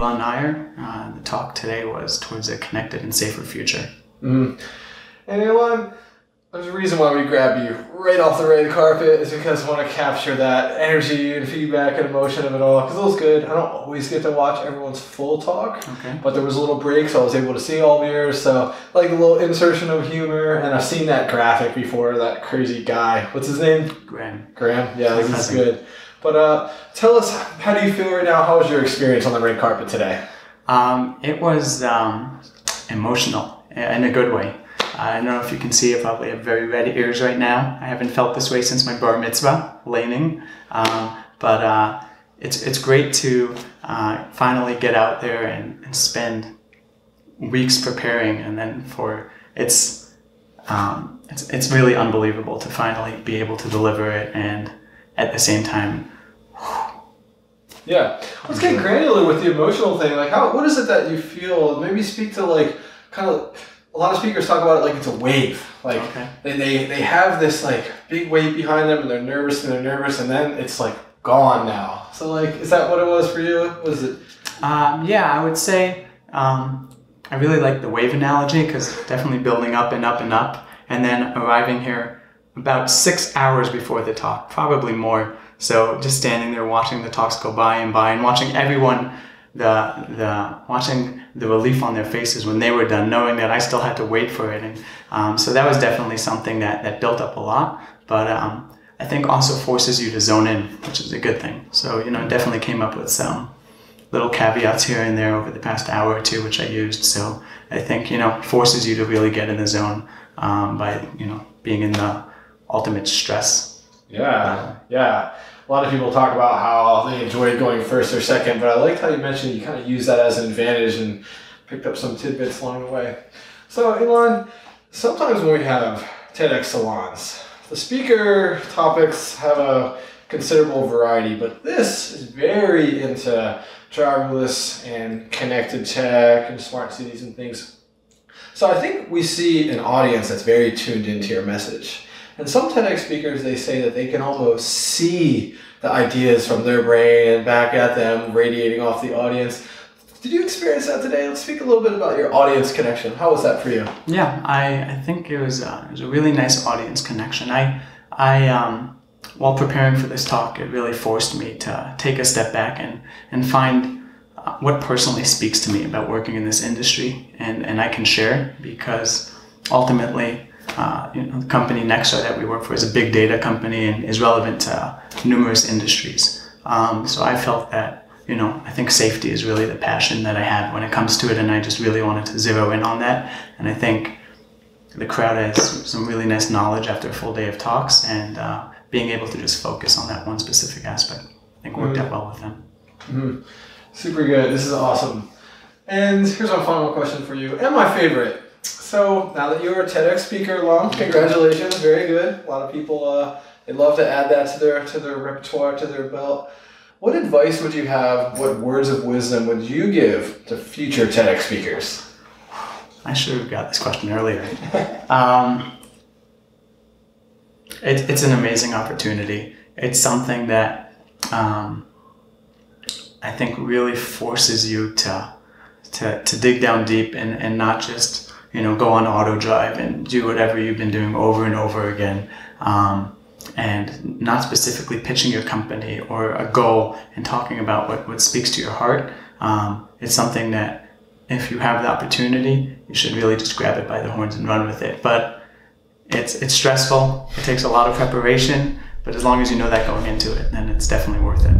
Elan Nyer. The talk today was towards a connected and safer future. And Elan, there's a reason why we grab you right off the red carpet is because I want to capture that energy and feedback and emotion of it all, because it was good. I don't always get to watch everyone's full talk, but there was a little break, so I was able to see all of yours. So like a little insertion of humor, and I've seen that graphic before, that crazy guy. What's his name? Graham. Yeah, this is good. But tell us, how do you feel right now? How was your experience on the red carpet today? It was emotional in a good way. I don't know if you can see, I probably have very red ears right now. I haven't felt this way since my bar mitzvah, laning. But it's great to finally get out there and spend weeks preparing, and then it's really unbelievable to finally be able to deliver it, and at the same time. Yeah, let's get granular with the emotional thing. Like, what is it that you feel? Maybe speak to like kind of. A lot of speakers talk about it like it's a wave. Like they have this like big wave behind them, and they're nervous, and then it's like gone now. So like, is that what it was for you? Was it? Yeah, I would say I really like the wave analogy, because definitely building up and up and up, and then arriving here about 6 hours before the talk, probably more. So just standing there watching the talks go by, and watching everyone. Watching the relief on their faces when they were done, knowing that I still had to wait for it, and so that was definitely something that built up a lot. But I think also forces you to zone in, which is a good thing. So definitely came up with some little caveats here and there over the past hour or two, which I used. So I think forces you to really get in the zone by being in the ultimate stress. Yeah. A lot of people talk about how they enjoy going first or second, but I liked how you mentioned you kind of use that as an advantage and picked up some tidbits along the way. So, Elan, sometimes when we have TEDx salons, the speaker topics have a considerable variety, but this is very into driverless and connected tech and smart cities and things. So I think we see an audience that's very tuned into your message. And some TEDx speakers, they say that they can almost see the ideas from their brain and back at them, radiating off the audience. Did you experience that today? Let's speak a little bit about your audience connection. How was that for you? Yeah, I think it was a really nice audience connection. I while preparing for this talk, it really forced me to take a step back and find what personally speaks to me about working in this industry, and I can share, because ultimately, the company Nexar that we work for is a big data company and is relevant to numerous industries. So I felt that, I think safety is really the passion that I had when it comes to it, and I just really wanted to zero in on that. And I think the crowd has some really nice knowledge after a full day of talks, and being able to just focus on that one specific aspect, I think worked out well with them. Super good. This is awesome. And here's my final question for you, and my favorite. So now that you're a TEDx speaker, Elan, congratulations, very good. A lot of people, they love to add that to their repertoire, to their belt. What advice would you have, what words of wisdom would you give to future TEDx speakers? I should have got this question earlier. It's an amazing opportunity. It's something that I think really forces you to dig down deep and not just go on auto drive and do whatever you've been doing over and over again, and not specifically pitching your company or a goal and talking about what speaks to your heart. It's something that if you have the opportunity, you should really just grab it by the horns and run with it. But it's stressful. It takes a lot of preparation, but as long as you know that going into it, then it's definitely worth it.